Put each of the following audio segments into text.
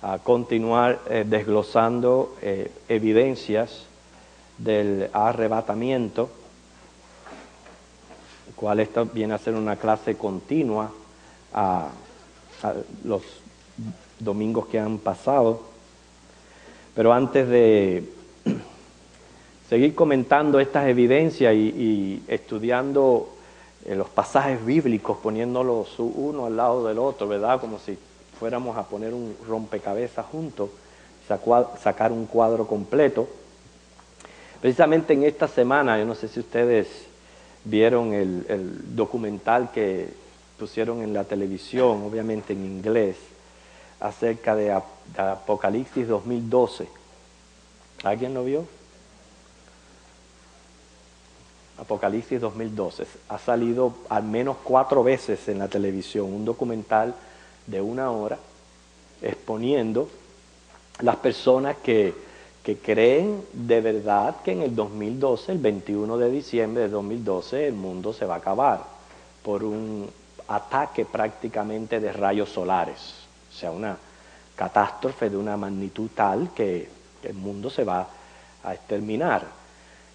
a continuar desglosando evidencias del arrebatamiento, cual esto viene a ser una clase continua a los domingos que han pasado. Pero antes de seguir comentando estas evidencias y estudiando los pasajes bíblicos, poniéndolos uno al lado del otro, ¿verdad? Como si fuéramos a poner un rompecabezas juntos, sacar un cuadro completo. Precisamente en esta semana, yo no sé si ustedes vieron el documental que pusieron en la televisión, obviamente en inglés, acerca de Apocalipsis 2012. ¿Alguien lo vio? Apocalipsis 2012. Ha salido al menos 4 veces en la televisión, un documental de 1 hora exponiendo las personas que creen de verdad que en el 2012, el 21 de diciembre de 2012, el mundo se va a acabar por un ataque prácticamente de rayos solares. O sea, una catástrofe de una magnitud tal que el mundo se va a exterminar.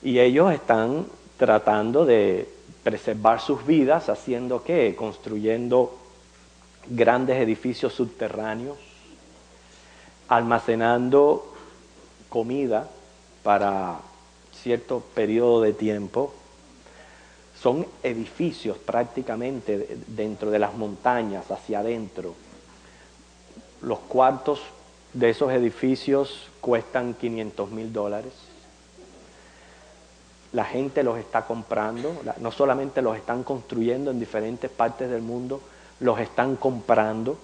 Y ellos están tratando de preservar sus vidas, haciendo ¿qué? Construyendo grandes edificios subterráneos, almacenando comida para cierto periodo de tiempo. Son edificios prácticamente dentro de las montañas, hacia adentro. Los cuartos de esos edificios cuestan $500,000. La gente los está comprando, no solamente los están construyendo en diferentes partes del mundo, los están comprando.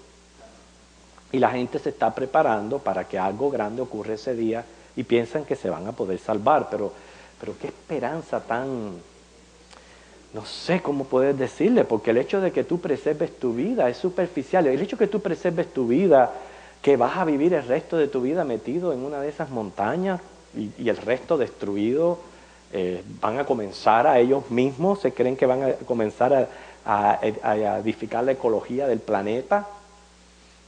Y la gente se está preparando para que algo grande ocurra ese día y piensan que se van a poder salvar. Pero qué esperanza tan... No sé cómo poder decirle, porque el hecho de que tú preserves tu vida es superficial. El hecho de que tú preserves tu vida, que vas a vivir el resto de tu vida metido en una de esas montañas y el resto destruido, van a comenzar a ellos mismos, se creen que van a comenzar a edificar la ecología del planeta.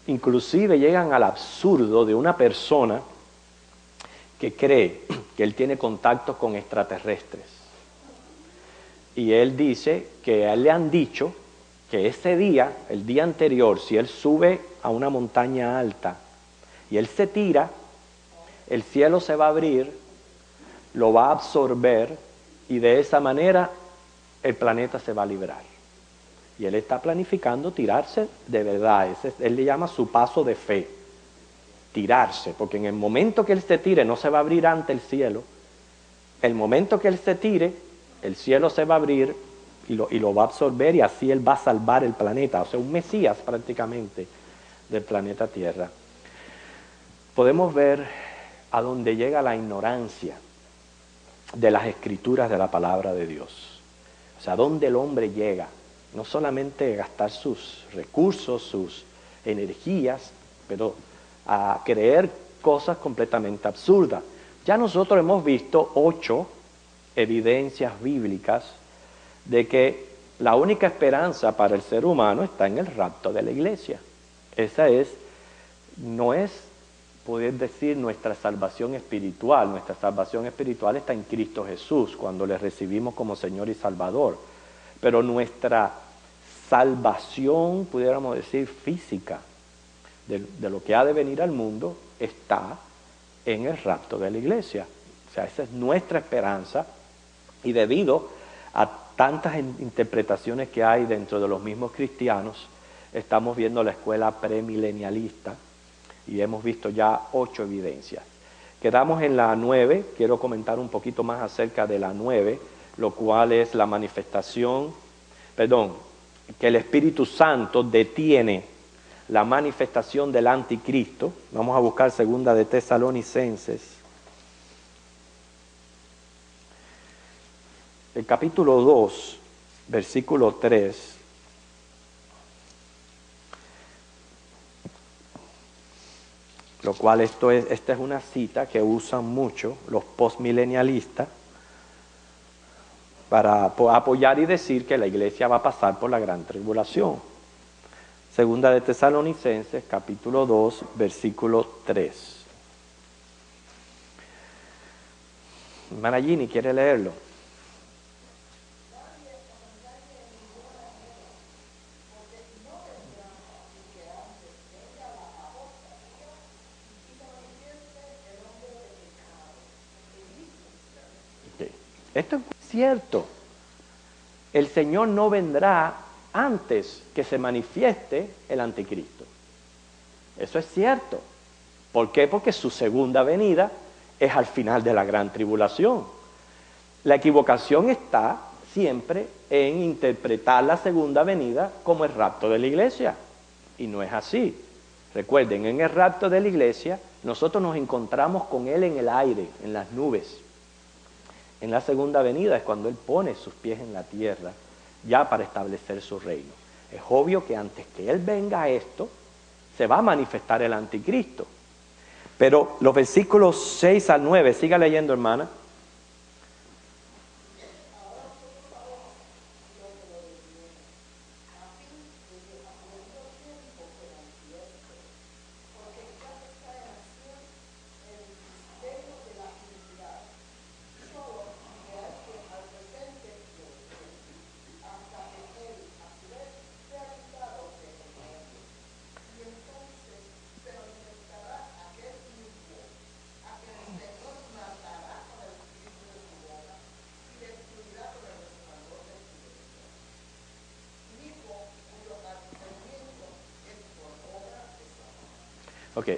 Inclusive llegan al absurdo de una persona que cree que él tiene contactos con extraterrestres. Y él dice que a él le han dicho que ese día, el día anterior, si él sube a una montaña alta y él se tira, el cielo se va a abrir, lo va a absorber y de esa manera el planeta se va a librar. Y él está planificando tirarse de verdad. Él le llama su paso de fe. Tirarse, porque en el momento que él se tire no se va a abrir ante el cielo. El momento que él se tire, el cielo se va a abrir y lo va a absorber y así él va a salvar el planeta. O sea, un Mesías prácticamente del planeta Tierra. Podemos ver a dónde llega la ignorancia de las escrituras de la palabra de Dios. O sea, a dónde el hombre llega. No solamente gastar sus recursos, sus energías, pero a creer cosas completamente absurdas. Ya nosotros hemos visto 8 evidencias bíblicas de que la única esperanza para el ser humano está en el rapto de la iglesia. Esa no es poder decir nuestra salvación espiritual. Nuestra salvación espiritual está en Cristo Jesús, cuando le recibimos como Señor y Salvador. Pero nuestra salvación, pudiéramos decir, física, de lo que ha de venir al mundo, está en el rapto de la iglesia. O sea, esa es nuestra esperanza. Y debido a tantas interpretaciones que hay dentro de los mismos cristianos, estamos viendo la escuela premilenialista y hemos visto ya 8 evidencias. Quedamos en la 9, quiero comentar un poquito más acerca de la 9, lo cual es la manifestación, que el Espíritu Santo detiene la manifestación del anticristo. Vamos a buscar 2 de Tesalonicenses. El capítulo 2, versículo 3. Lo cual esta es una cita que usan mucho los postmilenialistas para apoyar y decir que la iglesia va a pasar por la gran tribulación. Segunda de Tesalonicenses, capítulo 2, versículo 3. Hermana Gini, ¿quiere leerlo? Okay. Esto es cierto. El Señor no vendrá antes que se manifieste el anticristo. Eso es cierto. ¿Por qué? Porque su segunda venida es al final de la gran tribulación. La equivocación está siempre en interpretar la segunda venida como el rapto de la iglesia. Y no es así. Recuerden, en el rapto de la iglesia, nosotros nos encontramos con Él en el aire, en las nubes. En la segunda venida es cuando Él pone sus pies en la tierra, ya para establecer su reino. Es obvio que antes que Él venga a esto, se va a manifestar el anticristo. Pero los versículos 6 al 9, siga leyendo, hermana. Ok.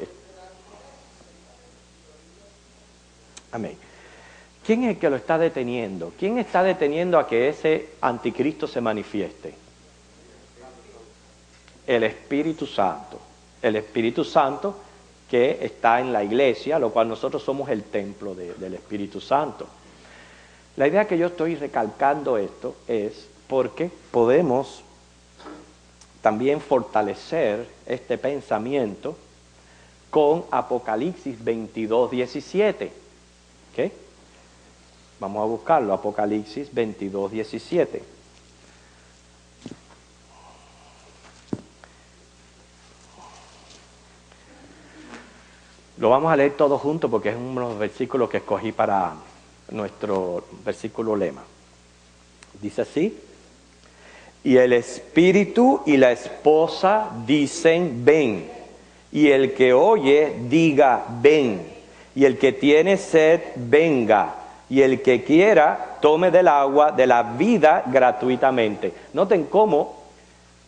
Amén. ¿Quién es el que lo está deteniendo? ¿Quién está deteniendo a que ese anticristo se manifieste? El Espíritu Santo. El Espíritu Santo que está en la iglesia, lo cual nosotros somos el templo del Espíritu Santo. La idea que yo estoy recalcando esto es porque podemos también fortalecer este pensamiento con Apocalipsis 22, 17. ¿Okay? Vamos a buscarlo, Apocalipsis 22, 17. Lo vamos a leer todos juntos porque es uno de los versículos que escogí para nuestro versículo lema. Dice así: y el espíritu y la esposa dicen ven, y el que oye diga ven, y el que tiene sed venga, y el que quiera tome del agua de la vida gratuitamente. Noten cómo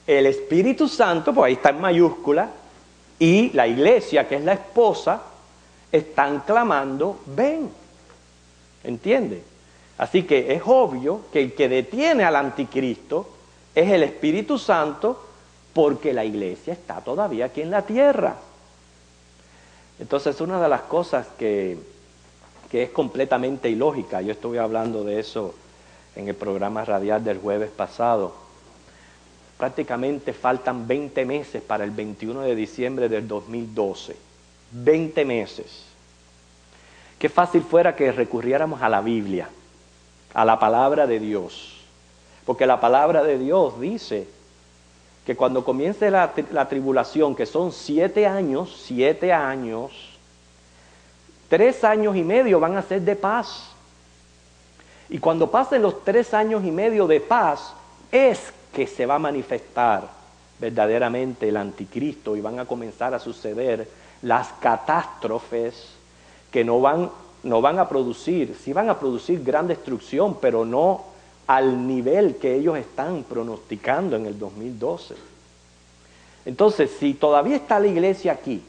el Espíritu Santo, pues ahí está en mayúscula, y la iglesia, que es la esposa, están clamando ven. ¿Entiende? Así que es obvio que el que detiene al anticristo es el Espíritu Santo, porque la iglesia está todavía aquí en la tierra. Entonces, una de las cosas que es completamente ilógica, yo estuve hablando de eso en el programa radial del jueves pasado, prácticamente faltan 20 meses para el 21 de diciembre del 2012. 20 meses. Qué fácil fuera que recurriéramos a la Biblia, a la palabra de Dios. Porque la palabra de Dios dice que cuando comience la tribulación, que son 7 años, 3 años y medio van a ser de paz. Y cuando pasen los 3 años y medio de paz, es que se va a manifestar verdaderamente el anticristo y van a comenzar a suceder las catástrofes que no van a producir, sí van a producir gran destrucción, pero no al nivel que ellos están pronosticando en el 2012. Entonces, si todavía está la iglesia aquí,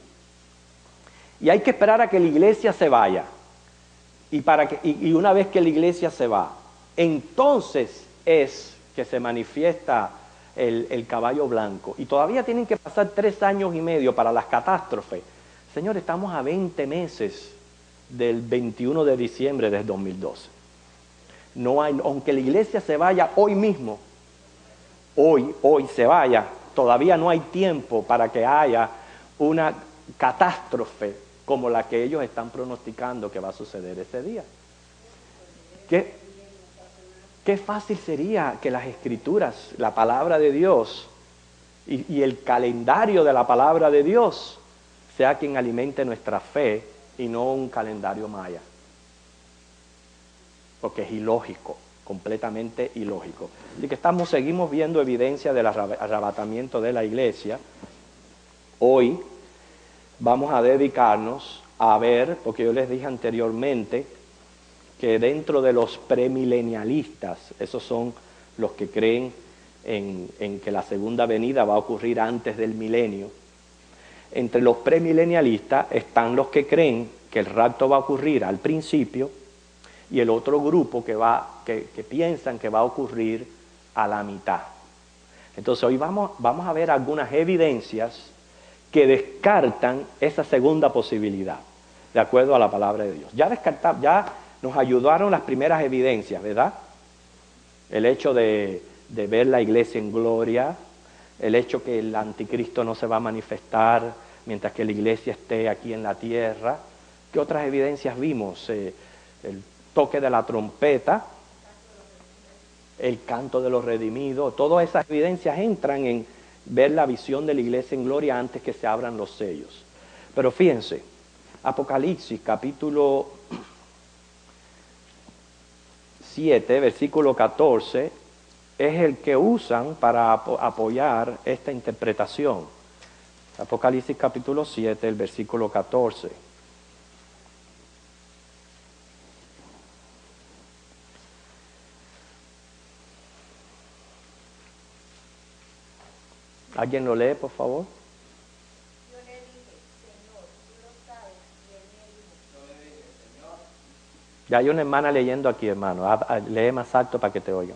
y hay que esperar a que la iglesia se vaya, y una vez que la iglesia se va, entonces es que se manifiesta el caballo blanco, y todavía tienen que pasar 3 años y medio para las catástrofes. Señor, estamos a 20 meses del 21 de diciembre del 2012. No hay, aunque la iglesia se vaya hoy mismo, hoy se vaya, todavía no hay tiempo para que haya una catástrofe como la que ellos están pronosticando que va a suceder ese día. Qué fácil sería que las escrituras, la palabra de Dios, y el calendario de la palabra de Dios sea quien alimente nuestra fe y no un calendario maya. Porque es ilógico, completamente ilógico. Así que seguimos viendo evidencia del arrebatamiento de la iglesia. Hoy vamos a dedicarnos a ver, porque yo les dije anteriormente, que dentro de los premilenialistas, esos son los que creen en que la segunda venida va a ocurrir antes del milenio, entre los premilenialistas están los que creen que el rapto va a ocurrir al principio y el otro grupo que piensan que va a ocurrir a la mitad. Entonces hoy vamos a ver algunas evidencias que descartan esa segunda posibilidad, de acuerdo a la palabra de Dios. Ya nos ayudaron las primeras evidencias, ¿verdad? El hecho de ver la iglesia en gloria, el hecho que el anticristo no se va a manifestar mientras que la iglesia esté aquí en la tierra. ¿Qué otras evidencias vimos? El toque de la trompeta, el canto de los redimidos, todas esas evidencias entran en ver la visión de la iglesia en gloria antes que se abran los sellos. Pero fíjense, Apocalipsis capítulo 7, versículo 14, es el que usan para apoyar esta interpretación. Apocalipsis capítulo 7, el versículo 14. ¿Alguien lo lee, por favor? Yo le dije, Señor, tú lo sabes, y él me dijo. Yo le dije, Señor. Ya hay una hermana leyendo aquí, hermano. Lee más alto para que te oigan.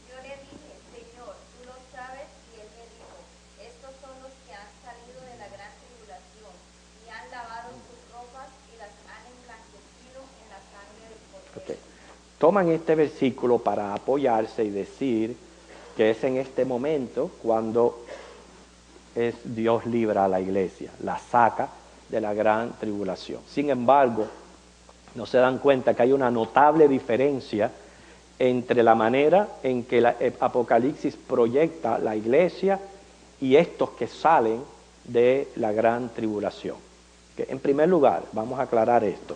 Yo le dije, Señor, tú lo sabes, y él me dijo, estos son los que han salido de la gran tribulación, y han lavado sus ropas, y las han emblanquecido en la sangre del Cordero. Okay. Toman este versículo para apoyarse y decir que es en este momento cuando Dios libra a la iglesia, la saca de la gran tribulación. Sin embargo, no se dan cuenta que hay una notable diferencia entre la manera en que el Apocalipsis proyecta la iglesia y estos que salen de la gran tribulación. Que en primer lugar, vamos a aclarar esto.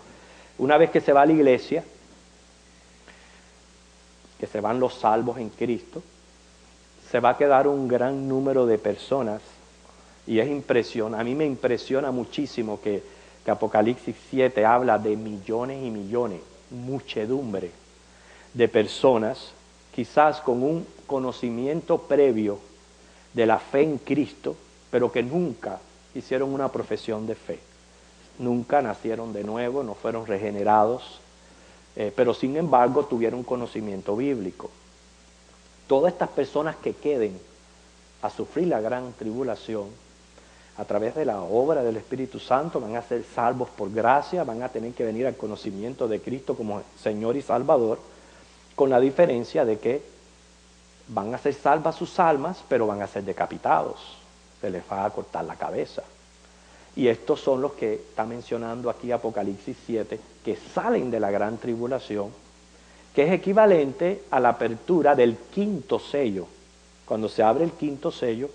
Una vez que se va a la iglesia, que se van los salvos en Cristo, se va a quedar un gran número de personas y a mí me impresiona muchísimo que Apocalipsis 7 habla de millones y millones, muchedumbre de personas, quizás con un conocimiento previo de la fe en Cristo, pero que nunca hicieron una profesión de fe, nunca nacieron de nuevo, no fueron regenerados, pero sin embargo tuvieron conocimiento bíblico. Todas estas personas que queden a sufrir la gran tribulación, a través de la obra del Espíritu Santo, van a ser salvos por gracia, van a tener que venir al conocimiento de Cristo como Señor y Salvador, con la diferencia de que van a ser salvas sus almas, pero van a ser decapitados, se les va a cortar la cabeza. Y estos son los que está mencionando aquí Apocalipsis 7, que salen de la gran tribulación, que es equivalente a la apertura del quinto sello. Cuando se abre el quinto sello,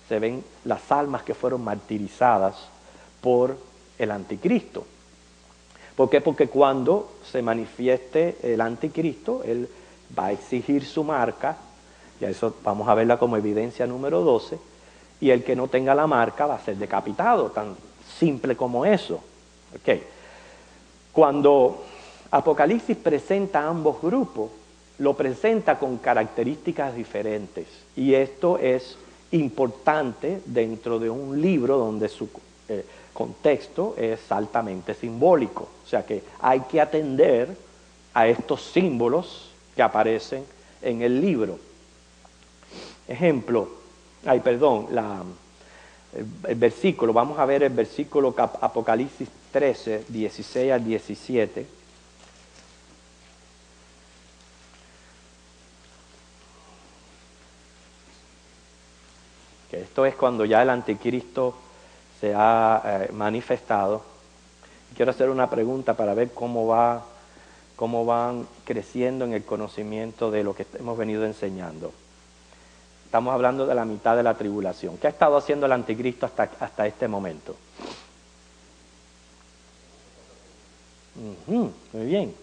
se ven las almas que fueron martirizadas por el anticristo. ¿Por qué? Porque cuando se manifieste el anticristo, él va a exigir su marca, y a eso vamos a verla como evidencia número 12, y el que no tenga la marca va a ser decapitado, tan simple como eso. Okay. Cuando Apocalipsis presenta a ambos grupos, lo presenta con características diferentes, y esto es importante dentro de un libro donde su contexto es altamente simbólico. O sea que hay que atender a estos símbolos que aparecen en el libro. Ejemplo, el versículo, vamos a ver el versículo Apocalipsis 13, 16 al 17. Que esto es cuando ya el anticristo se ha manifestado. Quiero hacer una pregunta para ver cómo van creciendo en el conocimiento de lo que hemos venido enseñando. Estamos hablando de la mitad de la tribulación. ¿Qué ha estado haciendo el anticristo hasta este momento? Muy bien.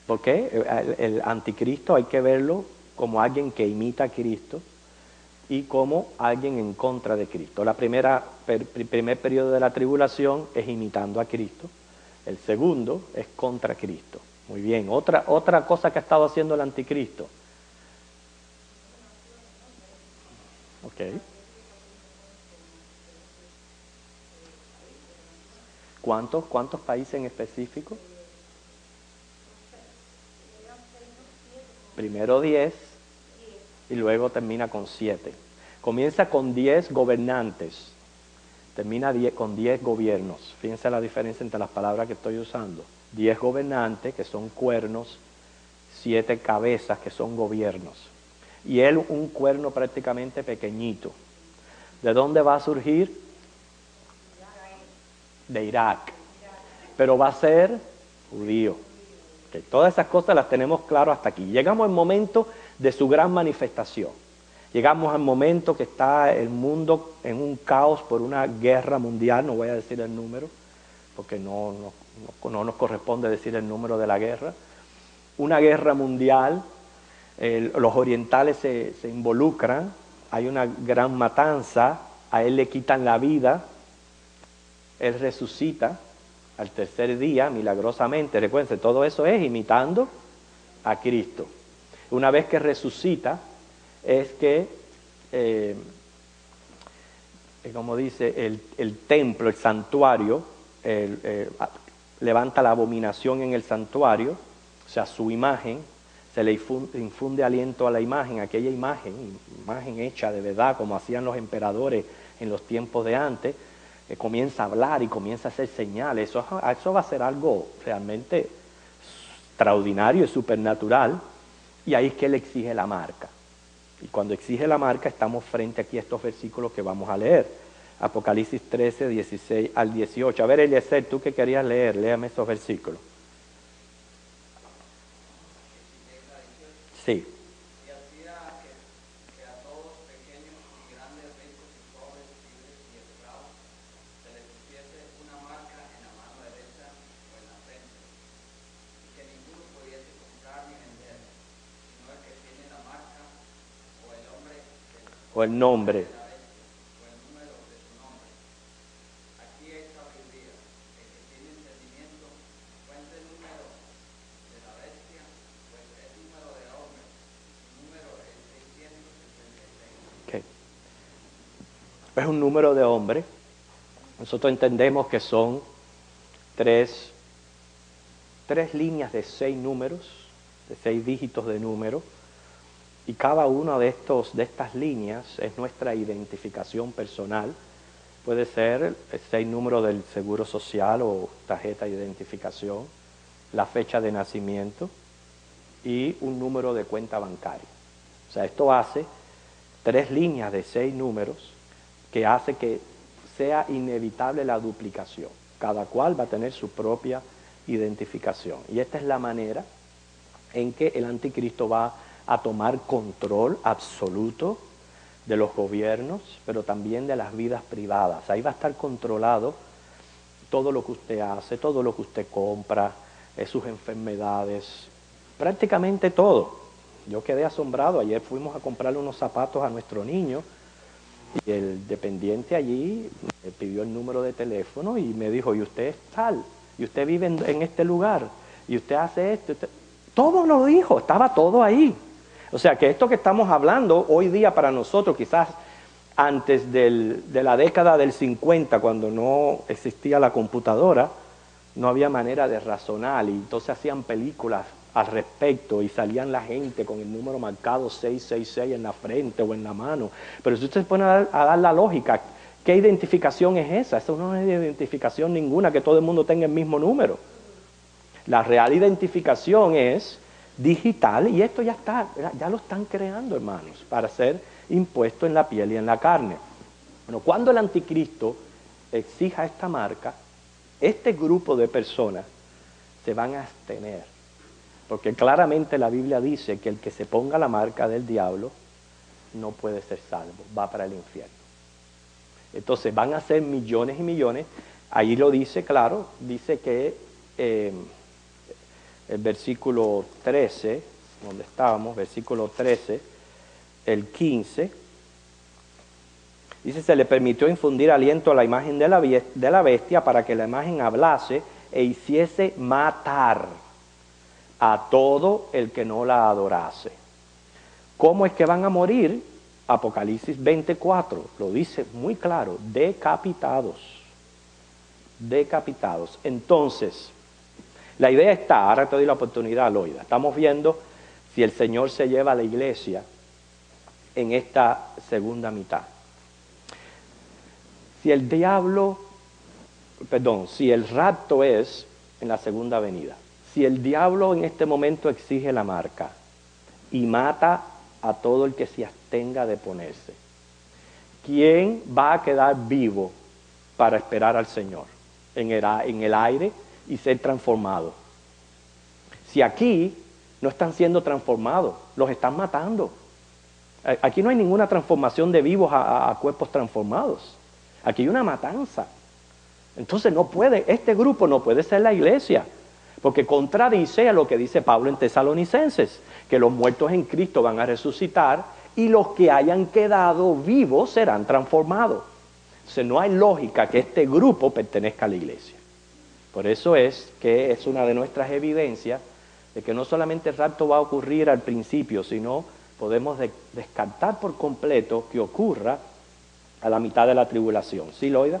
Porque el anticristo hay que verlo como alguien que imita a Cristo y como alguien en contra de Cristo. El primer periodo de la tribulación es imitando a Cristo. El segundo es contra Cristo. Muy bien. Otra cosa que ha estado haciendo el anticristo. Ok. ¿Cuántos países en específico? Primero 10 y luego termina con 7. Comienza con 10 gobernantes, termina con 10 gobiernos. Fíjense la diferencia entre las palabras que estoy usando. 10 gobernantes, que son cuernos, 7 cabezas, que son gobiernos. Y él un cuerno prácticamente pequeñito. ¿De dónde va a surgir? De Irak. Pero va a ser judío. Okay, todas esas cosas las tenemos claro hasta aquí. Llegamos al momento de su gran manifestación. Llegamos al momento que está el mundo en un caos por una guerra mundial. No voy a decir el número, porque no nos corresponde decir el número de la guerra. Una guerra mundial, los orientales se involucran, hay una gran matanza, a él le quitan la vida, él resucita al tercer día, milagrosamente. Recuerden, todo eso es imitando a Cristo. Una vez que resucita, es que, como dice, el templo, el santuario, levanta la abominación en el santuario, o sea, su imagen, se le infunde aliento a la imagen, aquella imagen hecha de verdad, como hacían los emperadores en los tiempos de antes, comienza a hablar y comienza a hacer señales. Eso va a ser algo realmente extraordinario y supernatural, y ahí es que él exige la marca. Y cuando exige la marca, estamos frente aquí a estos versículos que vamos a leer. Apocalipsis 13, 16 al 18. A ver, Eliezer, tú que querías leer, léame esos versículos. Sí. O el nombre. Okay. Es un número de hombre. Nosotros entendemos que son tres líneas de 6 números, de 6 dígitos de número. Y cada una de estas líneas es nuestra identificación personal. Puede ser el 6 número del seguro social o tarjeta de identificación, la fecha de nacimiento y un número de cuenta bancaria. O sea, esto hace 3 líneas de 6 números que hace que sea inevitable la duplicación. Cada cual va a tener su propia identificación. Y esta es la manera en que el anticristo va a tomar control absoluto de los gobiernos, pero también de las vidas privadas. Ahí va a estar controlado todo lo que usted hace, todo lo que usted compra, sus enfermedades, prácticamente todo. Yo quedé asombrado. Ayer fuimos a comprarle unos zapatos a nuestro niño y el dependiente allí me pidió el número de teléfono y me dijo, y usted es tal, y usted vive en este lugar, y usted hace esto. Todo lo dijo, estaba todo ahí. O sea que esto que estamos hablando hoy día para nosotros, quizás antes de la década del 50, cuando no existía la computadora, no había manera de razonar y entonces hacían películas al respecto y salían la gente con el número marcado 666 en la frente o en la mano. Pero si usted se pone a dar la lógica, ¿qué identificación es esa? Esa no es identificación ninguna, que todo el mundo tenga el mismo número. La real identificación es digital y esto ya está, ya lo están creando, hermanos, para ser impuesto en la piel y en la carne. Bueno, cuando el anticristo exija esta marca, este grupo de personas se van a abstener, porque claramente la Biblia dice que el que se ponga la marca del diablo no puede ser salvo, va para el infierno. Entonces van a ser millones y millones. Ahí lo dice, claro, dice que el versículo 13, donde estábamos, versículo 13, el 15, dice, se le permitió infundir aliento a la imagen de la bestia para que la imagen hablase e hiciese matar a todo el que no la adorase. ¿Cómo es que van a morir? Apocalipsis 24 lo dice muy claro, decapitados. Decapitados. Entonces, la idea está, ahora te doy la oportunidad, Loida. Estamos viendo si el Señor se lleva a la iglesia en esta segunda mitad. Si el si el rapto es en la segunda venida, si el diablo en este momento exige la marca y mata a todo el que se abstenga de ponerse, ¿quién va a quedar vivo para esperar al Señor en el aire y ser transformado? Si aquí no están siendo transformados, los están matando. Aquí no hay ninguna transformación de vivos a cuerpos transformados. Aquí hay una matanza. Entonces este grupo no puede ser la iglesia, porque contradice a lo que dice Pablo en Tesalonicenses, que los muertos en Cristo van a resucitar y los que hayan quedado vivos serán transformados. Entonces no hay lógica que este grupo pertenezca a la iglesia. Por eso es que es una de nuestras evidencias de que no solamente el rapto va a ocurrir al principio, sino podemos descartar por completo que ocurra a la mitad de la tribulación. ¿Sí, Loida?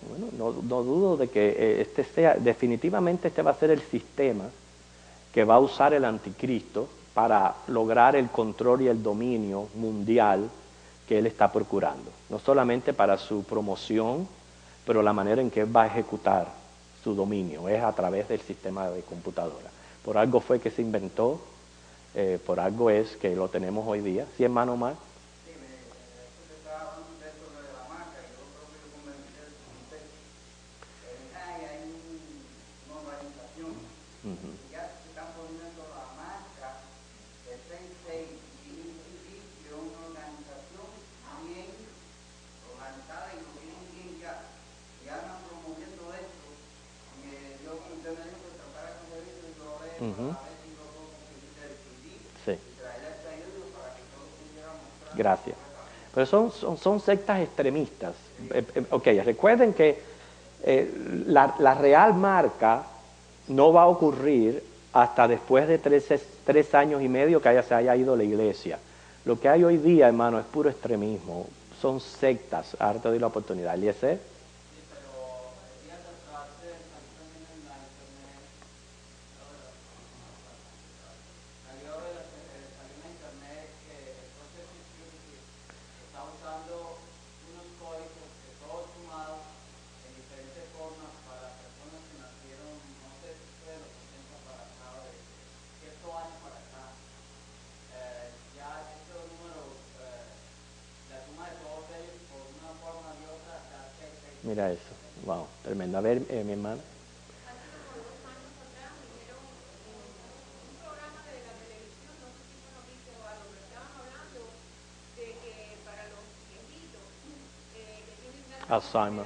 Bueno, no dudo de que definitivamente este va a ser el sistema que va a usar el anticristo para lograr el control y el dominio mundial que él está procurando. No solamente para su promoción, pero la manera en que él va a ejecutar su dominio es a través del sistema de computadora. Por algo fue que se inventó, por algo es que lo tenemos hoy día. ¿Sí, hermano Omar? Sí. Gracias. Pero son sectas extremistas. Ok, recuerden que la real marca no va a ocurrir hasta después de 3 años y medio que se haya ido la iglesia. Lo que hay hoy día, hermano, es puro extremismo. Son sectas. Ahora te doy la oportunidad. Eliezer. Mira eso, wow, tremendo. A ver, mi hermana. Alzheimer.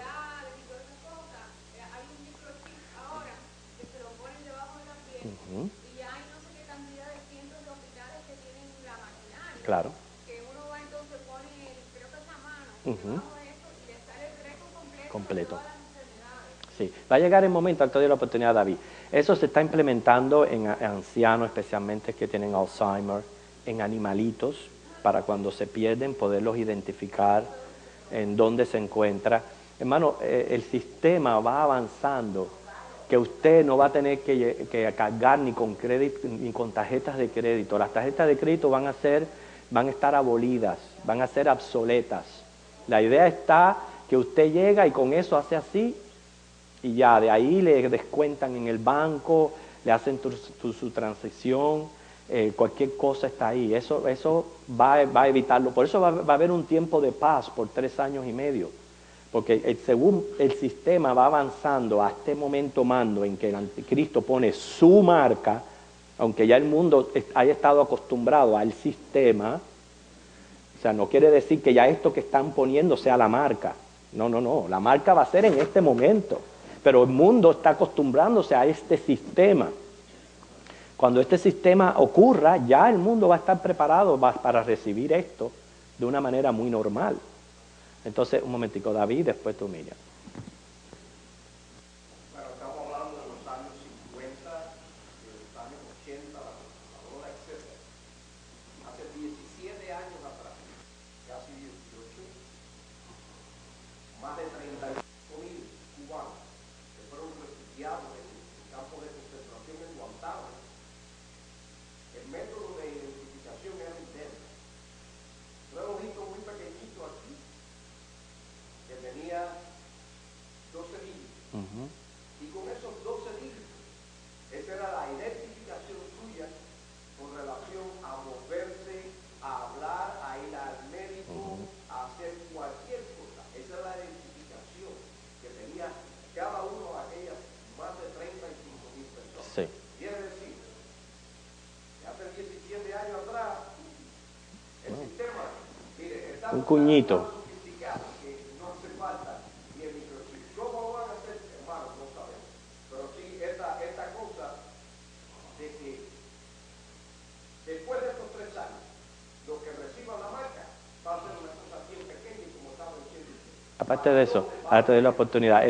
Y hay no sé qué cantidad de cientos de hospitales que tienen la maquinaria. Claro. Que uno va entonces pone, creo que esa mano, debajo de eso y le sale el récord completo. De todas las enfermedades. Sí, va a llegar el momento, al te doy la oportunidad, David. Eso se está implementando en ancianos, especialmente que tienen Alzheimer, en animalitos, para cuando se pierden poderlos identificar en dónde se encuentra. Hermano, el sistema va avanzando, que usted no va a tener que cargar ni con crédito ni con tarjetas de crédito. Las tarjetas de crédito van a estar abolidas, van a ser obsoletas. La idea está que usted llega y con eso hace así y ya de ahí le descuentan en el banco, le hacen su transacción cualquier cosa está ahí. Eso va a evitarlo. Por eso va a haber un tiempo de paz por 3 años y medio. Porque según el sistema va avanzando a este momento mando en que el anticristo pone su marca, aunque ya el mundo haya estado acostumbrado al sistema, o sea, no quiere decir que ya esto que están poniendo sea la marca. No, no, no. La marca va a ser en este momento. Pero el mundo está acostumbrándose a este sistema. Cuando este sistema ocurra, ya el mundo va a estar preparado para recibir esto de una manera muy normal. Entonces, un momentico, David, después tú, Miriam. Bueno, estamos hablando de los años 50, de los años 80, la computadora, etc. Hace 17 años atrás, casi 18, más de 35.000 cubanos que fueron refugiados en el campo de concentración en Guantánamo. El método de identificación era interno. Fue un ojito muy pequeñito aquí, que tenía 12 dígitos. Y con esos 12 dígitos, esa era la identificación suya con relación a moverse, a hablar, a ir al médico, a hacer cualquier cosa. Esa era la identificación que tenía cada uno de aquellas más de 35.000 personas. Sí. Quiere decir, que hace 17 años atrás, el sistema, mire, está Un cuñito. tan sofisticado que no hace falta ni el microchip. ¿Cómo lo van a hacer, hermano? No sabemos. Pero sí, esta cosa de que después de estos 3 años, los que reciban la marca va a ser una cosa bien pequeña, como estaba diciendo. Aparte de eso, ahora te doy la oportunidad.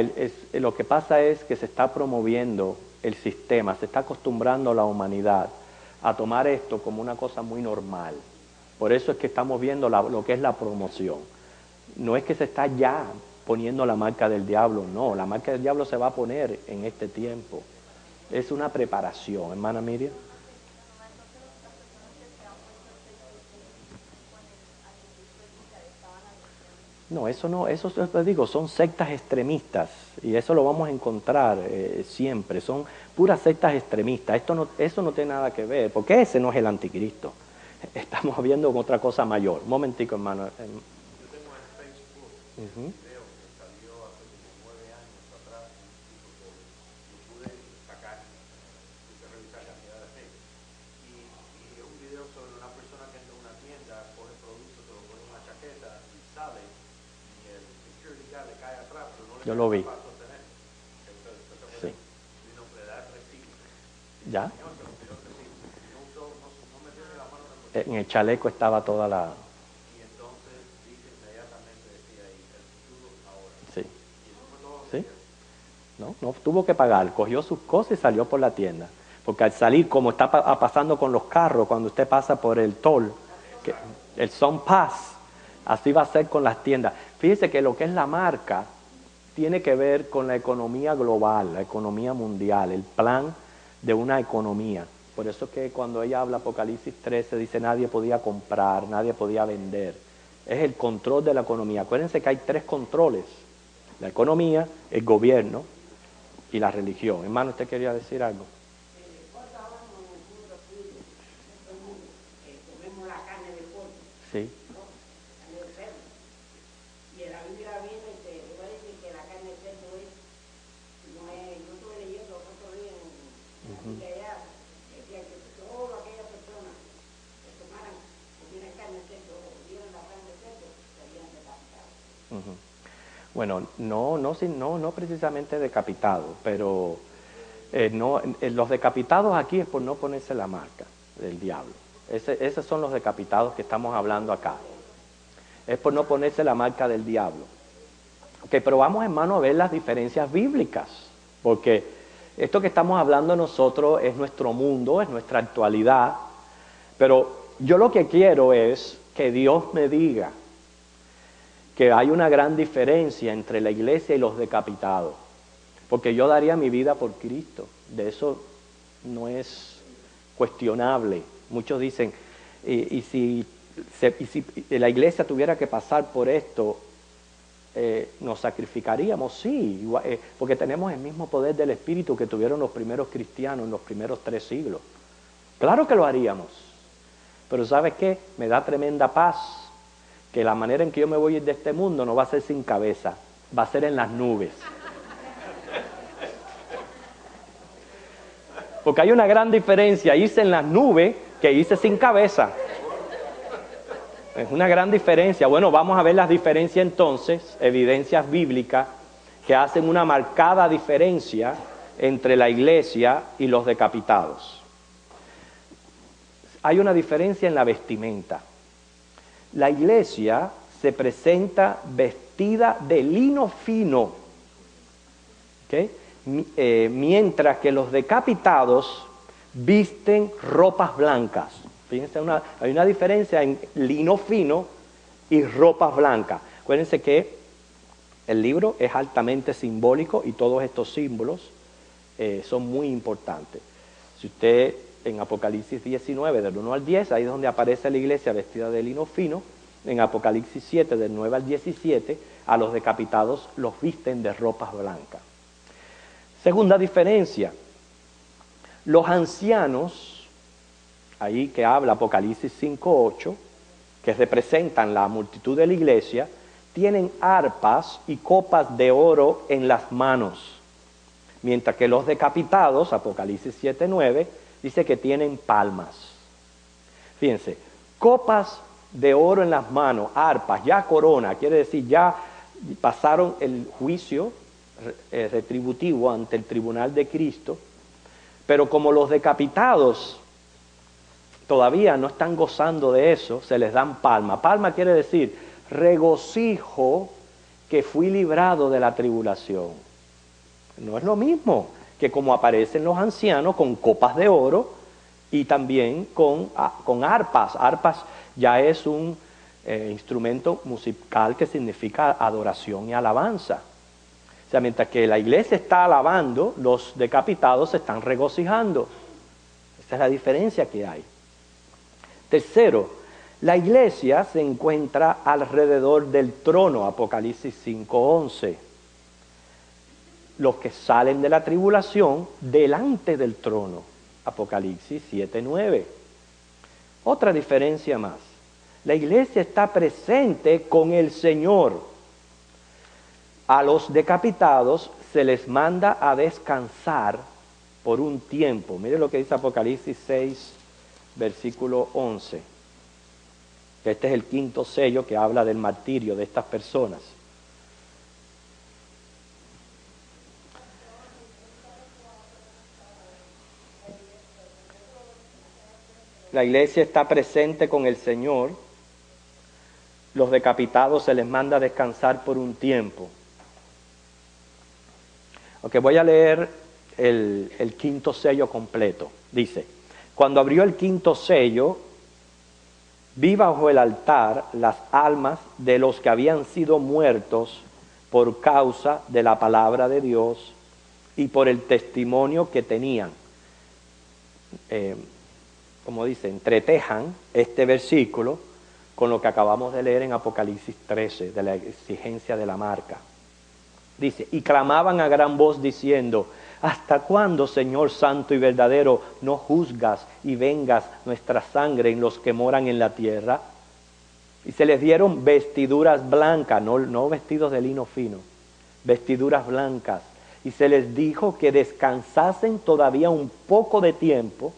Lo que pasa es que se está promoviendo el sistema, se está acostumbrando a la humanidad a tomar esto como una cosa muy normal. Por eso es que estamos viendo lo que es la promoción. No es que se está ya poniendo la marca del diablo, no, la marca del diablo se va a poner en este tiempo. Es una preparación, hermana Miriam. No, eso no, eso les digo, son sectas extremistas y eso lo vamos a encontrar siempre, son puras sectas extremistas. Eso no tiene nada que ver, porque ese no es el anticristo. Estamos viendo otra cosa mayor. Un momentico, hermano. Yo tengo en Facebook un video que salió hace como 9 años atrás, un tipo que lo pude sacar, pude revisar cantidad de gente. Y es un video sobre una persona que entra a una tienda, coge productos, se lo pone en una chaqueta y sale, y el security guard le cae atrás, pero no le Yo lo vi. para sostener. Sí. Y no le da el recibo. ¿Ya? Señor, se lo pidió el recibo. No metió ni la mano en el bolsillo. En el chaleco estaba toda la... Y entonces dice inmediatamente, decía ahí, el futuro ahora. Sí. Y eso fue todo. ¿Sí? No tuvo que pagar, cogió sus cosas y salió por la tienda. Porque al salir, como está pasando con los carros, cuando usted pasa por el toll, el Sun Pass, así va a ser con las tiendas. Fíjese que lo que es la marca tiene que ver con la economía global, la economía mundial, el plan de una economía. Por eso es que cuando ella habla Apocalipsis 13, dice nadie podía comprar, nadie podía vender. Es el control de la economía. Acuérdense que hay 3 controles: la economía, el gobierno y la religión. Hermano, ¿usted quería decir algo? Comemos la carne de pollo, Sí. ¿no? Carne de cerdo. Y en la Biblia viene que va a decir que la carne de cerdo no es, yo estuve leyendo los otros días en la Biblia allá, decía que todas aquellas personas que comieran carne de cerdo o vieran la carne de cerdo, serían decapitados. Bueno, no precisamente decapitado, pero los decapitados aquí es por no ponerse la marca del diablo. Esos son los decapitados que estamos hablando acá. Es por no ponerse la marca del diablo. Ok, pero vamos, hermano, a ver las diferencias bíblicas, porque esto que estamos hablando nosotros es nuestro mundo, es nuestra actualidad, pero yo lo que quiero es que Dios me diga que hay una gran diferencia entre la iglesia y los decapitados, porque yo daría mi vida por Cristo, de eso no es cuestionable. Muchos dicen, y si la iglesia tuviera que pasar por esto, ¿nos sacrificaríamos? Sí, porque tenemos el mismo poder del Espíritu que tuvieron los primeros cristianos en los primeros 3 siglos. Claro que lo haríamos. Pero ¿sabes qué? Me da tremenda paz que la manera en que yo me voy a ir de este mundo no va a ser sin cabeza, va a ser en las nubes. Porque hay una gran diferencia irse en las nubes que irse sin cabeza. Es una gran diferencia. Bueno, vamos a ver las diferencias entonces, evidencias bíblicas que hacen una marcada diferencia entre la iglesia y los decapitados. Hay una diferencia en la vestimenta. La iglesia se presenta vestida de lino fino, ¿okay? Mientras que los decapitados visten ropas blancas. Fíjense, hay una diferencia en lino fino y ropas blancas. Acuérdense que el libro es altamente simbólico y todos estos símbolos son muy importantes. Si usted en Apocalipsis 19, del 1 al 10, ahí es donde aparece la iglesia vestida de lino fino. En Apocalipsis 7, del 9 al 17, a los decapitados los visten de ropas blancas. Segunda diferencia, los ancianos, ahí que habla Apocalipsis 5:8, que representan la multitud de la iglesia, tienen arpas y copas de oro en las manos, mientras que los decapitados, Apocalipsis 7:9, dice que tienen palmas. Fíjense, copas de oro en las manos, arpas, ya corona, quiere decir ya pasaron el juicio retributivo ante el tribunal de Cristo, pero como los decapitados todavía no están gozando de eso, se les dan palma. Palma quiere decir regocijo que fui librado de la tribulación. No es lo mismo que como aparecen los ancianos con copas de oro y también con arpas. Arpas ya es un instrumento musical que significa adoración y alabanza. O sea, mientras que la iglesia está alabando, los decapitados se están regocijando. Esa es la diferencia que hay. Tercero, la iglesia se encuentra alrededor del trono, Apocalipsis 5:11. Los que salen de la tribulación delante del trono, Apocalipsis 7:9. Otra diferencia más, la iglesia está presente con el Señor. A los decapitados se les manda a descansar por un tiempo. Mire lo que dice Apocalipsis 6, versículo 11. Este es el quinto sello que habla del martirio de estas personas. La iglesia está presente con el Señor. Los decapitados se les manda a descansar por un tiempo. Ok, voy a leer el quinto sello completo. Dice, cuando abrió el quinto sello, vi bajo el altar las almas de los que habían sido muertos por causa de la palabra de Dios y por el testimonio que tenían. Como dice, entretejan este versículo con lo que acabamos de leer en Apocalipsis 13, de la exigencia de la marca. Dice, y clamaban a gran voz diciendo, ¿hasta cuándo, Señor santo y verdadero, no juzgas y vengas nuestra sangre en los que moran en la tierra? Y se les dieron vestiduras blancas, no vestidos de lino fino, vestiduras blancas. Y se les dijo que descansasen todavía un poco de tiempo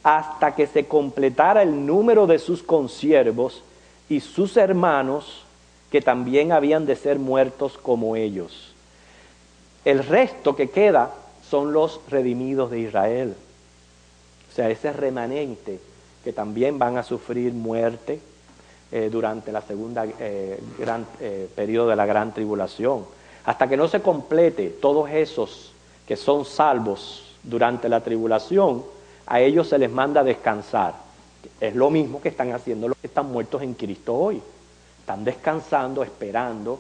hasta que se completara el número de sus consiervos y sus hermanos que también habían de ser muertos como ellos. El resto que queda son los redimidos de Israel. O sea, ese remanente que también van a sufrir muerte durante la segunda periodo de la gran tribulación. Hasta que no se complete todos esos que son salvos durante la tribulación, a ellos se les manda a descansar. Es lo mismo que están haciendo los que están muertos en Cristo hoy. Están descansando, esperando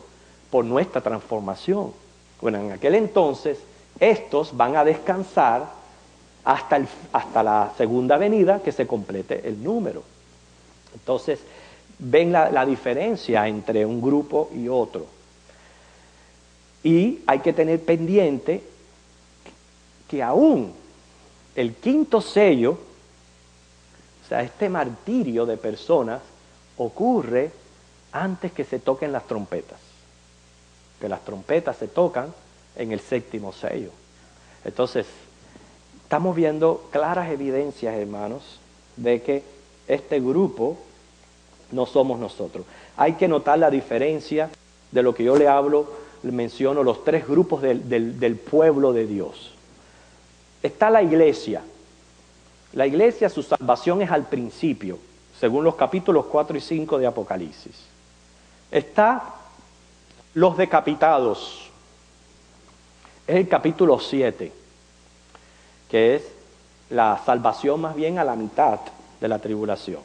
por nuestra transformación. Bueno, en aquel entonces, estos van a descansar hasta la segunda venida, que se complete el número. Entonces, ven la diferencia entre un grupo y otro. Y hay que tener pendiente que aún el quinto sello O sea, este martirio de personas ocurre antes que se toquen las trompetas. Que las trompetas se tocan en el 7º sello. Entonces, estamos viendo claras evidencias, hermanos, de que este grupo no somos nosotros. Hay que notar la diferencia de lo que yo le menciono los 3 grupos del pueblo de Dios. Está la iglesia. La iglesia, su salvación es al principio, según los capítulos 4 y 5 de Apocalipsis. Está los decapitados. Es el capítulo 7, que es la salvación más bien a la mitad de la tribulación.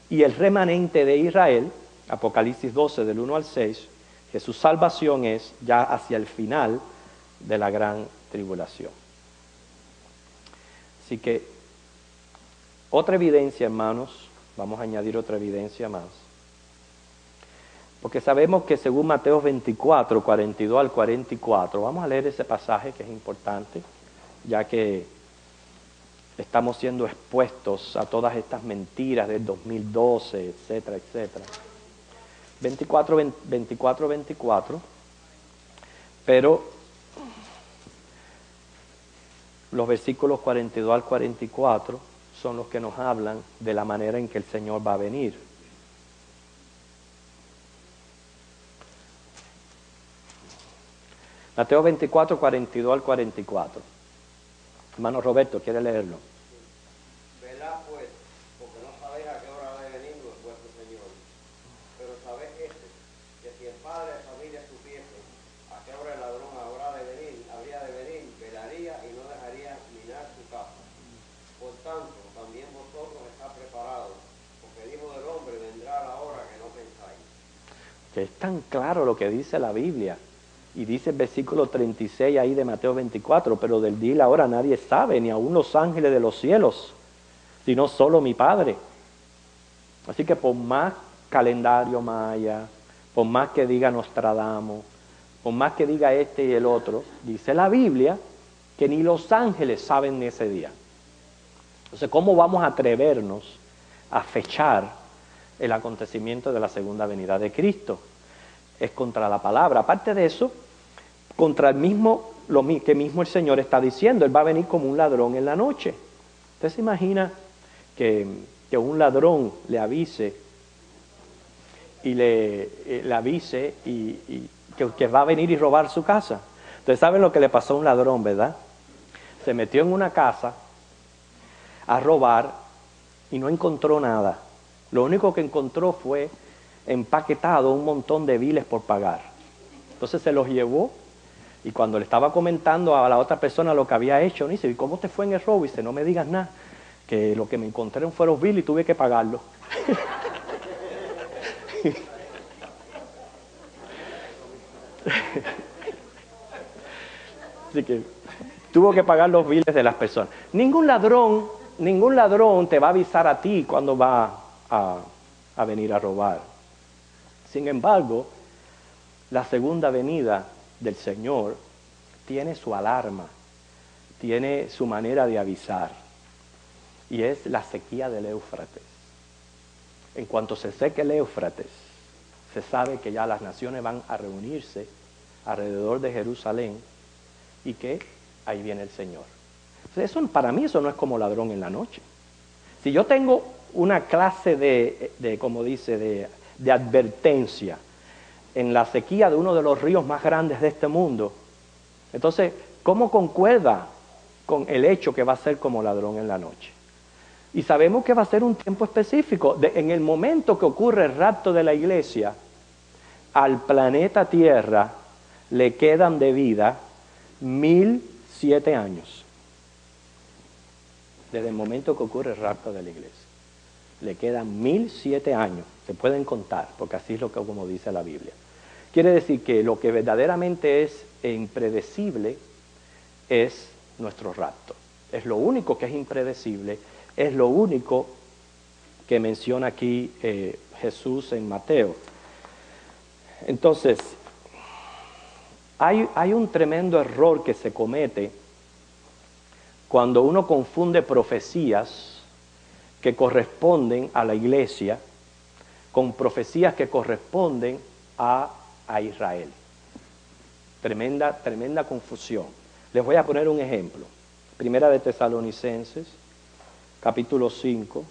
Y el remanente de Israel, Apocalipsis 12 del 1 al 6, que su salvación es ya hacia el final de la gran tribulación. Así que, otra evidencia, hermanos, vamos a añadir otra evidencia más. Porque sabemos que según Mateo 24, 42 al 44, vamos a leer ese pasaje que es importante, ya que estamos siendo expuestos a todas estas mentiras del 2012, etcétera, etcétera. 24, pero los versículos 42 al 44 son los que nos hablan de la manera en que el Señor va a venir. Mateo 24, 42 al 44. Hermano Roberto, ¿quiere leerlo? Velad pues, porque no sabéis a qué hora ha de venir vuestro Señor. Pero sabed que si el padre de familia supiese a qué hora el ladrón habría de venir, velaría y no dejaría minar su casa. Por tanto, también vosotros estáis preparados, porque el Hijo del Hombre vendrá a la hora que no pensáis. Que es tan claro lo que dice la Biblia. Y dice el versículo 36 ahí de Mateo 24, pero del día y la hora nadie sabe, ni aun los ángeles de los cielos, sino solo mi Padre. Así que por más calendario maya, por más que diga Nostradamus, por más que diga este y el otro, dice la Biblia que ni los ángeles saben ese día. Entonces, ¿cómo vamos a atrevernos a fechar el acontecimiento de la segunda venida de Cristo? Es contra la palabra. Aparte de eso, contra el mismo, lo que mismo el Señor está diciendo. Él va a venir como un ladrón en la noche. ¿Usted se imagina que un ladrón le avise y le avise y que va a venir y robar su casa? Ustedes saben lo que le pasó a un ladrón, ¿verdad? Se metió en una casa a robar y no encontró nada. Lo único que encontró fue empaquetado un montón de biles por pagar. Entonces se los llevó y cuando le estaba comentando a la otra persona lo que había hecho, dice, ¿y cómo te fue en el robo? Y dice, no me digas nada, que lo que me encontré fueron biles y tuve que pagarlo. Así que tuvo que pagar los biles de las personas. Ningún ladrón te va a avisar a ti cuando va a venir a robar. Sin embargo, la segunda venida del Señor tiene su alarma, tiene su manera de avisar, y es la sequía del Éufrates. En cuanto se seque el Éufrates, se sabe que ya las naciones van a reunirse alrededor de Jerusalén y que ahí viene el Señor. Entonces, para mí eso no es como ladrón en la noche. Si yo tengo una clase como dice, de advertencia en la sequía de uno de los ríos más grandes de este mundo, entonces, ¿cómo concuerda con el hecho que va a ser como ladrón en la noche? Y sabemos que va a ser un tiempo específico. En el momento que ocurre el rapto de la iglesia, al planeta Tierra le quedan de vida 1007 años. Desde el momento que ocurre el rapto de la iglesia. Le quedan 1007 años, se pueden contar, porque así es como dice la Biblia. Quiere decir que lo que verdaderamente es impredecible es nuestro rapto. Es lo único que es impredecible, es lo único que menciona aquí Jesús en Mateo. Entonces, hay un tremendo error que se comete cuando uno confunde profecías que corresponden a la iglesia, con profecías que corresponden a Israel. Tremenda confusión. Les voy a poner un ejemplo. Primera de Tesalonicenses, capítulo 5.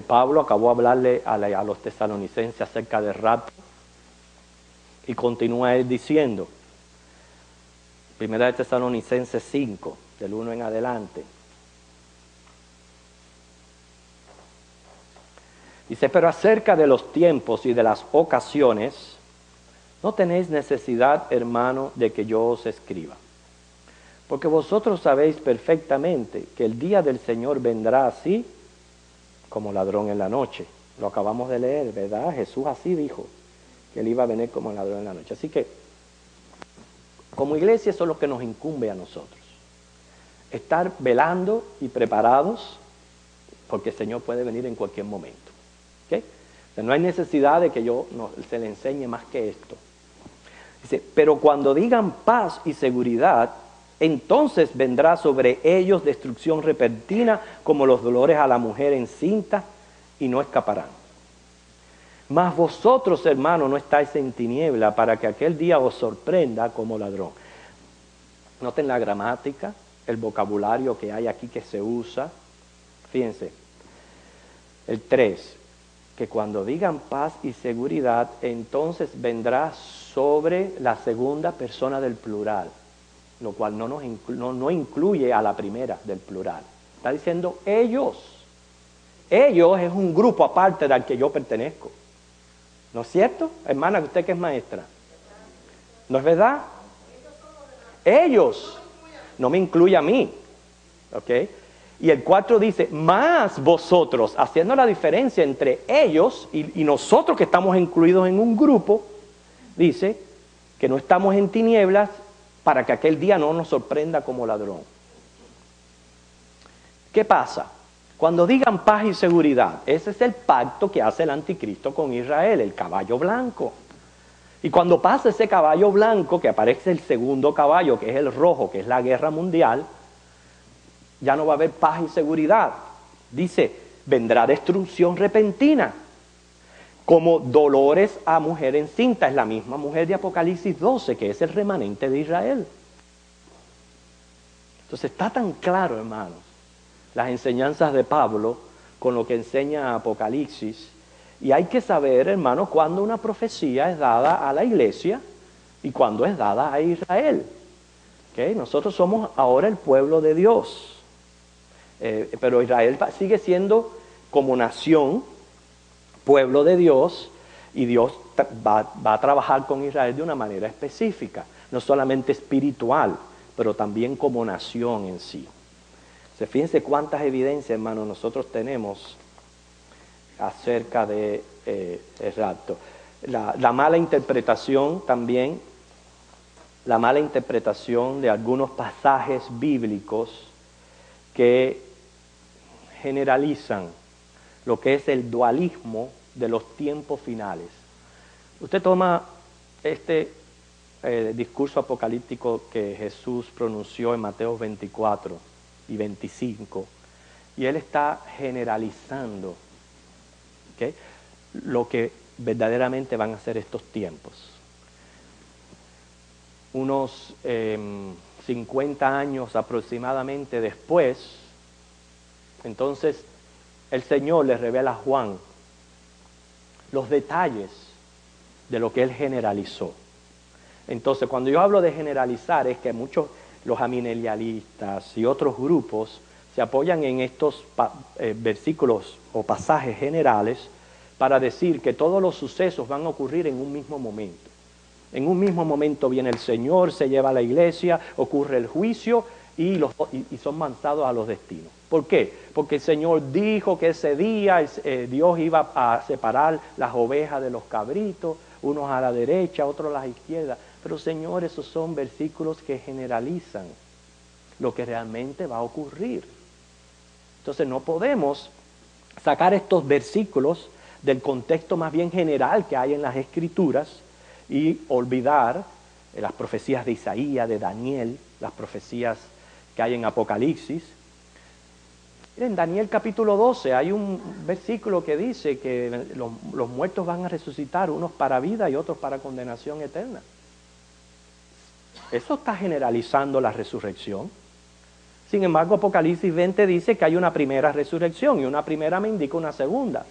Pablo acabó de hablarle a los tesalonicenses acerca del rapto y continúa él diciendo, Primera de Tesalonicenses 5, del 1 en adelante. Dice, pero acerca de los tiempos y de las ocasiones, no tenéis necesidad, hermano, de que yo os escriba. Porque vosotros sabéis perfectamente que el día del Señor vendrá así como ladrón en la noche. Lo acabamos de leer, ¿verdad? Jesús así dijo, que él iba a venir como ladrón en la noche. Así que, como iglesia, eso es lo que nos incumbe a nosotros. Estar velando y preparados, porque el Señor puede venir en cualquier momento. ¿Okay? O sea, no hay necesidad de que se le enseñe más que esto. Dice, pero cuando digan paz y seguridad, entonces vendrá sobre ellos destrucción repentina como los dolores a la mujer encinta y no escaparán. Mas vosotros, hermanos, no estáis en tiniebla para que aquel día os sorprenda como ladrón. Noten la gramática, el vocabulario que hay aquí que se usa. Fíjense, el 3, que cuando digan paz y seguridad, entonces vendrá sobre la segunda persona del plural, lo cual no incluye a la primera del plural. Está diciendo ellos. Ellos es un grupo aparte del que yo pertenezco. ¿No es cierto? Hermana, usted que es maestra. ¿No es verdad? Ellos. No me incluye a mí. ¿Ok? Y el 4 dice, más vosotros, haciendo la diferencia entre ellos y nosotros que estamos incluidos en un grupo, dice que no estamos en tinieblas para que aquel día no nos sorprenda como ladrón. ¿Qué pasa? Cuando digan paz y seguridad, ese es el pacto que hace el anticristo con Israel, el caballo blanco. Y cuando pasa ese caballo blanco, que aparece el segundo caballo, que es el rojo, que es la guerra mundial, ya no va a haber paz y seguridad. Dice, vendrá destrucción repentina, como dolores a mujer encinta. Es la misma mujer de Apocalipsis 12, que es el remanente de Israel. Entonces está tan claro, hermanos, las enseñanzas de Pablo con lo que enseña Apocalipsis. Y hay que saber, hermanos, cuándo una profecía es dada a la iglesia y cuándo es dada a Israel. ¿Okay? Nosotros somos ahora el pueblo de Dios. Pero Israel sigue siendo como nación, pueblo de Dios, y Dios va a trabajar con Israel de una manera específica, no solamente espiritual, pero también como nación en sí. Fíjense cuántas evidencias, hermanos, nosotros tenemos acerca de el rapto. La mala interpretación también, la mala interpretación de algunos pasajes bíblicos que generalizan lo que es el dualismo de los tiempos finales. Usted toma este discurso apocalíptico que Jesús pronunció en Mateo 24 y 25, y él está generalizando, ¿okay?, lo que verdaderamente van a ser estos tiempos. Unos 50 años aproximadamente después, entonces el Señor le revela a Juan los detalles de lo que él generalizó. Entonces, cuando yo hablo de generalizar, es que muchos, los amilenialistas y otros grupos, se apoyan en estos versículos o pasajes generales para decir que todos los sucesos van a ocurrir en un mismo momento. En un mismo momento viene el Señor, se lleva a la iglesia, ocurre el juicio y son lanzados a los destinos. ¿Por qué? Porque el Señor dijo que ese día Dios iba a separar las ovejas de los cabritos, unos a la derecha, otros a la izquierda. Pero, Señor, esos son versículos que generalizan lo que realmente va a ocurrir. Entonces no podemos sacar estos versículos del contexto más bien general que hay en las Escrituras y olvidar las profecías de Isaías, de Daniel, las profecías que hay en Apocalipsis. En Daniel capítulo 12 hay un versículo que dice que los muertos van a resucitar, unos para vida y otros para condenación eterna. Eso está generalizando la resurrección. Sin embargo, Apocalipsis 20 dice que hay una primera resurrección y una primera me indica una segunda.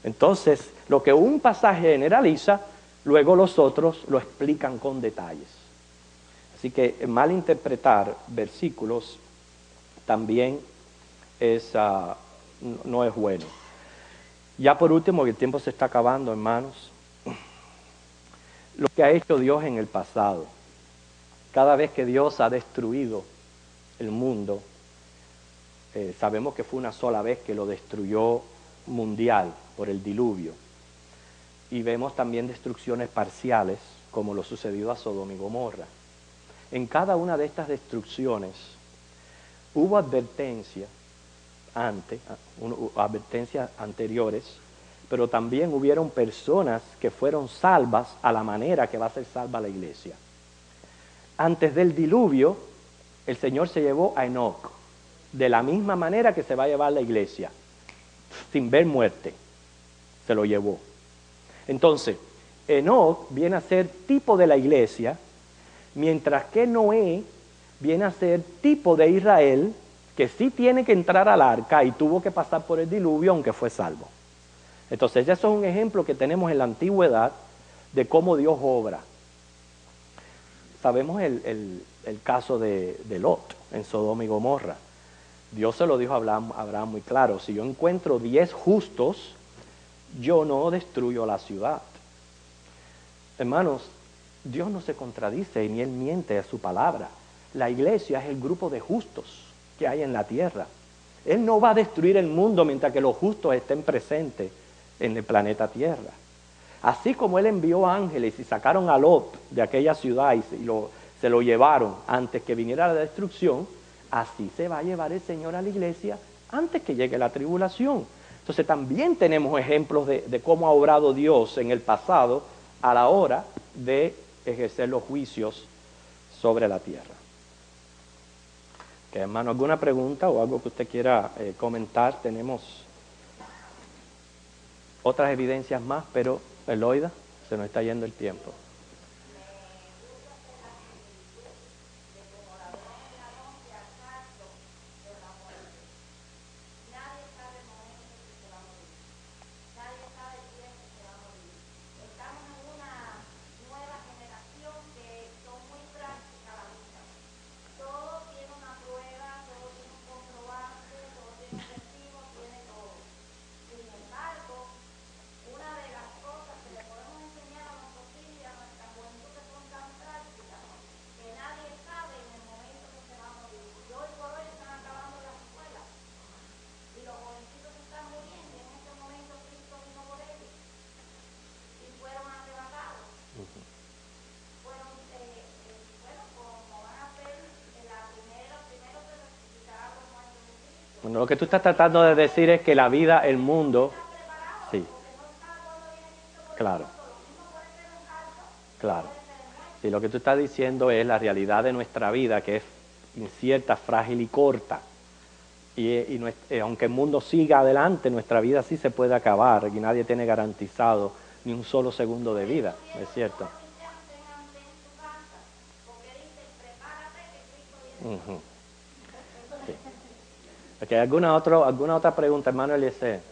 Entonces, lo que un pasaje generaliza, luego los otros lo explican con detalles. Así que malinterpretar versículos también no es bueno. Ya por último, que el tiempo se está acabando, hermanos, lo que ha hecho Dios en el pasado. Cada vez que Dios ha destruido el mundo, sabemos que fue una sola vez que lo destruyó mundial por el diluvio. Y vemos también destrucciones parciales, como lo sucedido a Sodoma y Gomorra. En cada una de estas destrucciones hubo advertencias anteriores, pero también hubieron personas que fueron salvas a la manera que va a ser salva la iglesia. Antes del diluvio, el Señor se llevó a Enoc, de la misma manera que se va a llevar la iglesia, sin ver muerte, se lo llevó. Entonces, Enoc viene a ser tipo de la iglesia, mientras que Noé viene a ser tipo de Israel, que sí tiene que entrar al arca y tuvo que pasar por el diluvio, aunque fue salvo. Entonces, eso es un ejemplo que tenemos en la antigüedad de cómo Dios obra. Sabemos el caso de Lot en Sodoma y Gomorra. Dios se lo dijo a Abraham muy claro: si yo encuentro 10 justos, yo no destruyo la ciudad. Hermanos, Dios no se contradice ni Él miente a su palabra. La iglesia es el grupo de justos que hay en la tierra. Él no va a destruir el mundo mientras que los justos estén presentes en el planeta Tierra. Así como Él envió ángeles y sacaron a Lot de aquella ciudad y se lo llevaron antes que viniera la destrucción, así se va a llevar el Señor a la iglesia antes que llegue la tribulación. Entonces también tenemos ejemplos de cómo ha obrado Dios en el pasado a la hora de ejercer los juicios sobre la tierra. Hermano, ¿alguna pregunta o algo que usted quiera comentar? Tenemos otras evidencias más, pero Eloida, se nos está yendo el tiempo. Bueno, lo que tú estás tratando de decir es que la vida, el mundo, sí, claro, claro. Sí, lo que tú estás diciendo es la realidad de nuestra vida, que es incierta, frágil y corta. Y aunque el mundo siga adelante, nuestra vida sí se puede acabar y nadie tiene garantizado ni un solo segundo de vida, ¿es cierto? Uh-huh. Sí. Okay, ¿alguna otra pregunta, hermano Eliezer?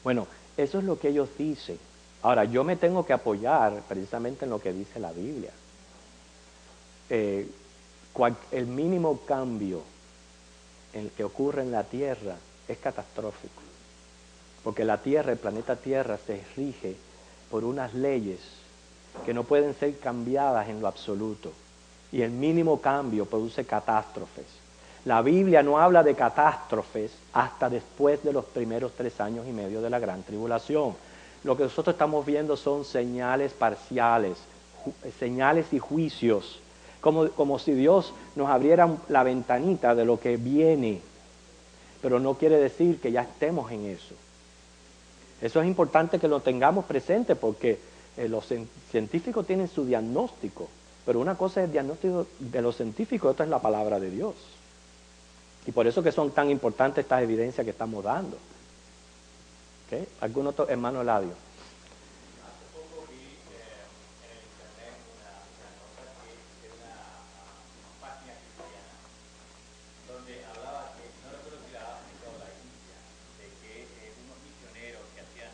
Bueno, eso es lo que ellos dicen. Ahora, yo me tengo que apoyar precisamente en lo que dice la Biblia. El mínimo cambio en el que ocurre en la Tierra es catastrófico. Porque la Tierra, el planeta Tierra, se rige por unas leyes que no pueden ser cambiadas en lo absoluto. Y el mínimo cambio produce catástrofes. La Biblia no habla de catástrofes hasta después de los primeros 3 años y medio de la gran tribulación. Lo que nosotros estamos viendo son señales parciales, señales y juicios, como si Dios nos abriera la ventanita de lo que viene, pero no quiere decir que ya estemos en eso. Eso es importante que lo tengamos presente porque los científicos tienen su diagnóstico, pero una cosa es el diagnóstico de los científicos, otra es la palabra de Dios. Y por eso que son tan importantes estas evidencias que estamos dando. ¿Okay? ¿Algún otro hermano Eladio? Hace poco vi en el internet una nota que de una página cristiana donde hablaba que, no recuerdo si la África o la India, de que unos misioneros que hacían,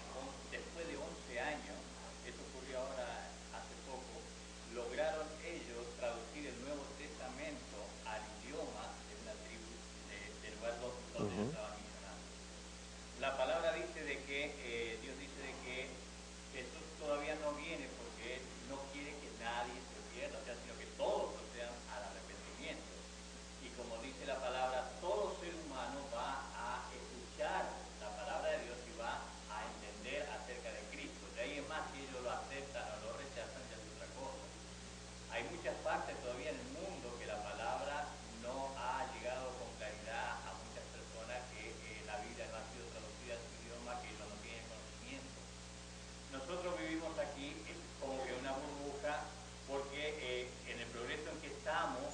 después de 11 años, esto ocurrió ahora hace poco, lograron ellos traducir el Nuevo Testamento al idioma de una tribu del lugar donde estaban misionando. La palabra dice de que, Dios dice de que Jesús todavía no viene porque Él no quiere que nadie se pierda, o sea, sino que todos procedan al arrepentimiento. Y como dice la palabra, todo ser humano va a escuchar la palabra de Dios y va a entender acerca de Cristo. De ahí es más, si ellos lo aceptan o lo rechazan, ya es otra cosa. Hay muchas partes todavía en el mundo que la palabra no ha llegado con claridad a muchas personas, que la Biblia no ha sido traducida a su idioma, que ellos no tienen conocimiento. Nosotros vivimos aquí como que una burbuja, porque en el progreso en que estamos,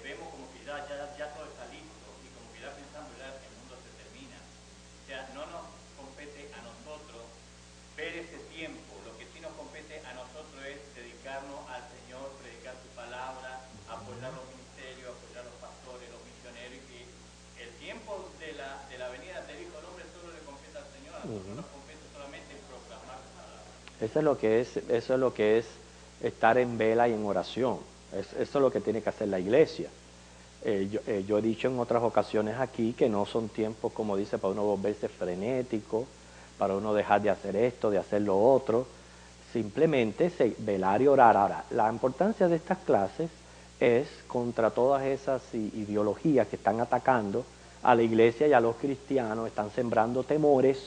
vemos como que ya todo está listo y como que ya pensamos ya el mundo se termina. O sea, no nos compete a nosotros ver ese tiempo. Lo que sí nos compete a nosotros es dedicarnos al Señor, predicar su palabra, apoyar los ministerios, apoyar los pastores, los misioneros, y que el tiempo de la venida del Hijo del Hombre solo le compete al Señor. A nosotros nos compete solamente proclamar su palabra. Eso es lo que es estar en vela y en oración. Eso es lo que tiene que hacer la iglesia. Yo he dicho en otras ocasiones aquí que no son tiempos, como dice, para uno volverse frenético, para uno dejar de hacer esto, de hacer lo otro. Simplemente velar y orar. Ahora, la importancia de estas clases es contra todas esas ideologías que están atacando a la iglesia y a los cristianos, están sembrando temores.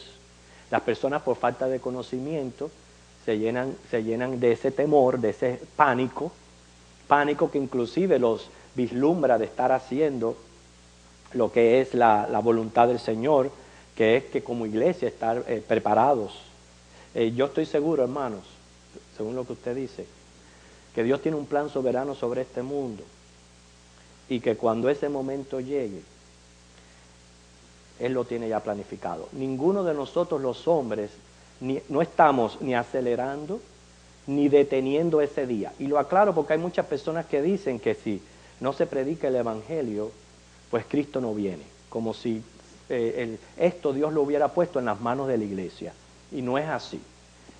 Las personas, por falta de conocimiento, se llenan de ese temor, de ese pánico que inclusive los vislumbra de estar haciendo lo que es la voluntad del Señor, que es que como iglesia estar preparados. Yo estoy seguro, hermanos, según lo que usted dice, que Dios tiene un plan soberano sobre este mundo y que cuando ese momento llegue, Él lo tiene ya planificado. Ninguno de nosotros los hombres no estamos ni acelerando ni deteniendo ese día. Y lo aclaro porque hay muchas personas que dicen que si no se predica el Evangelio, pues Cristo no viene. Como si esto Dios lo hubiera puesto en las manos de la iglesia. Y no es así.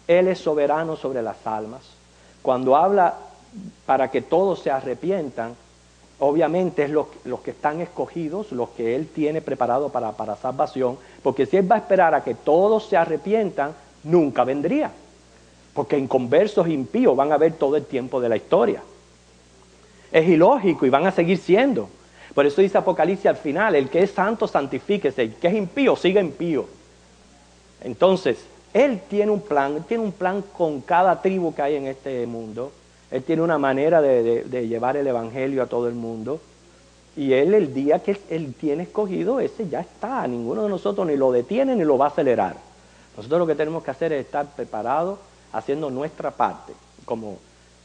Él es soberano sobre las almas. Cuando habla para que todos se arrepientan, obviamente es los que están escogidos, los que Él tiene preparado para salvación, porque si Él va a esperar a que todos se arrepientan, nunca vendría, porque inconversos impíos van a ver todo el tiempo de la historia. Es ilógico y van a seguir siendo. Por eso dice Apocalipsis al final, el que es santo, santifíquese, el que es impío, siga impío. Entonces, Él tiene un plan con cada tribu que hay en este mundo. Él tiene una manera de llevar el Evangelio a todo el mundo. Y Él, el día que Él tiene escogido, ese ya está. Ninguno de nosotros ni lo detiene ni lo va a acelerar. Nosotros lo que tenemos que hacer es estar preparados, haciendo nuestra parte. Como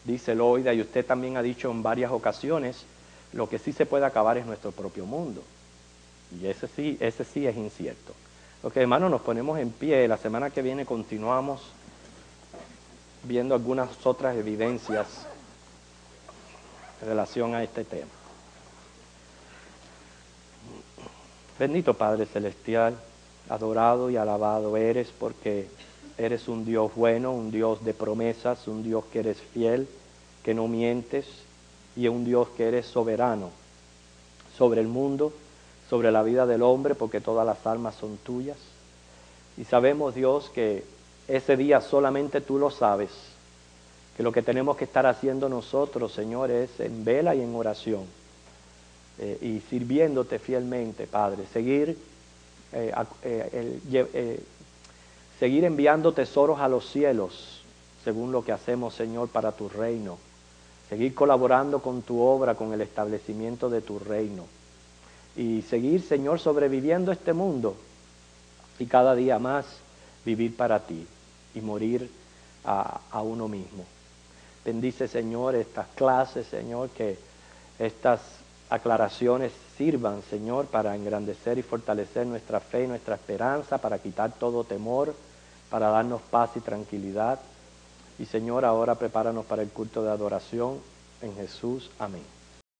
dice Loida, y usted también ha dicho en varias ocasiones, lo que sí se puede acabar es nuestro propio mundo. Y ese sí es incierto. Ok, hermanos, nos ponemos en pie. La semana que viene continuamos viendo algunas otras evidencias en relación a este tema. Bendito Padre Celestial, adorado y alabado eres, porque eres un Dios bueno, un Dios de promesas, un Dios que eres fiel, que no mientes, y un Dios que eres soberano sobre el mundo, sobre la vida del hombre, porque todas las almas son tuyas. Y sabemos, Dios, que ese día solamente tú lo sabes, que lo que tenemos que estar haciendo nosotros, Señor, es en vela y en oración, y sirviéndote fielmente, Padre, seguir enviando tesoros a los cielos, según lo que hacemos, Señor, para tu reino, seguir colaborando con tu obra, con el establecimiento de tu reino, y seguir, Señor, sobreviviendo este mundo, y cada día más vivir para ti y morir a uno mismo. Bendice, Señor, estas clases, Señor, que estas aclaraciones sirvan, Señor, para engrandecer y fortalecer nuestra fe y nuestra esperanza, para quitar todo temor, para darnos paz y tranquilidad. Y, Señor, ahora prepáranos para el culto de adoración en Jesús. Amén.